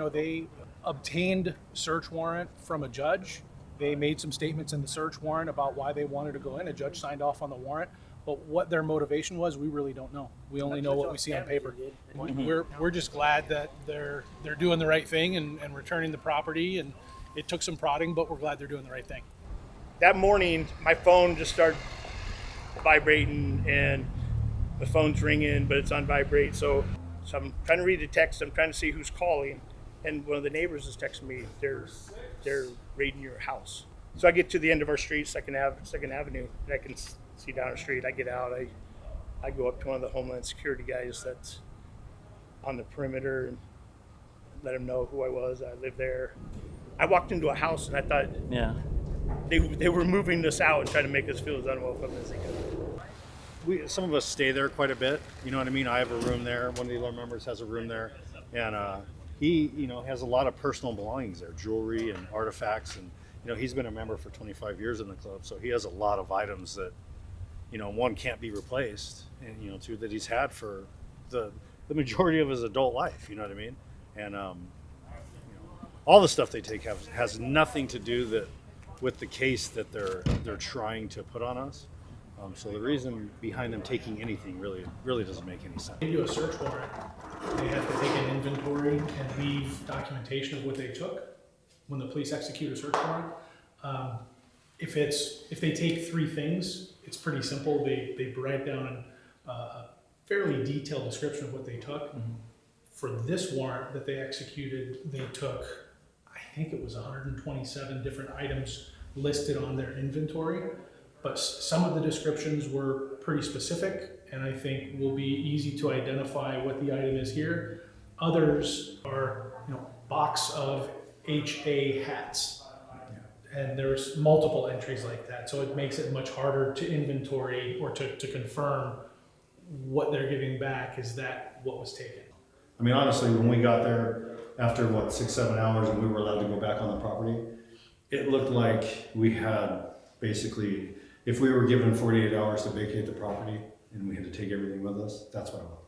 they obtained search warrant from a judge. They made some statements in the search warrant about why they wanted to go in. A judge signed off on the warrant, but what their motivation was, we really don't know. We only know what we see on paper. We're just glad that they're doing the right thing and returning the property. And it took some prodding, but we're glad they're doing the right thing. That morning, my phone just started vibrating, and the phone's ringing, but it's on vibrate. So I'm trying to read the text. I'm trying to see who's calling, and one of the neighbors is texting me. They're raiding your house. So I get to the end of our street, Second Avenue, and I can see down the street. I get out. I go up to one of the Homeland Security guys that's on the perimeter and let him know who I was. I live there. I walked into a house and I thought, Yeah. They were moving us out and trying to make us feel as unwelcome as they could. Some of us stay there quite a bit. You know what I mean? I have a room there. One of the other members has a room there, and he, has a lot of personal belongings there, jewelry and artifacts, and he's been a member for 25 years in the club, so he has a lot of items that, one can't be replaced, and two that he's had for the majority of his adult life. You know what I mean? And all the stuff they take has nothing to do with the case that they're trying to put on us. So the reason behind them taking anything really doesn't make any sense. They do a search warrant. They have to take an inventory and leave documentation of what they took when the police execute a search warrant. If they take 3 things, it's pretty simple. They write down a fairly detailed description of what they took. Mm-hmm. For this warrant that they executed, they took, I think it was 127 different items listed on their inventory, but some of the descriptions were pretty specific, and I think will be easy to identify what the item is here. Others are, box of HA hats, and there's multiple entries like that, so it makes it much harder to inventory or to confirm what they're giving back. Is that what was taken? I mean, honestly, when we got there after 6-7 hours and we were allowed to go back on the property, it looked like we had basically, if we were given 48 hours to vacate the property and we had to take everything with us, that's what it was.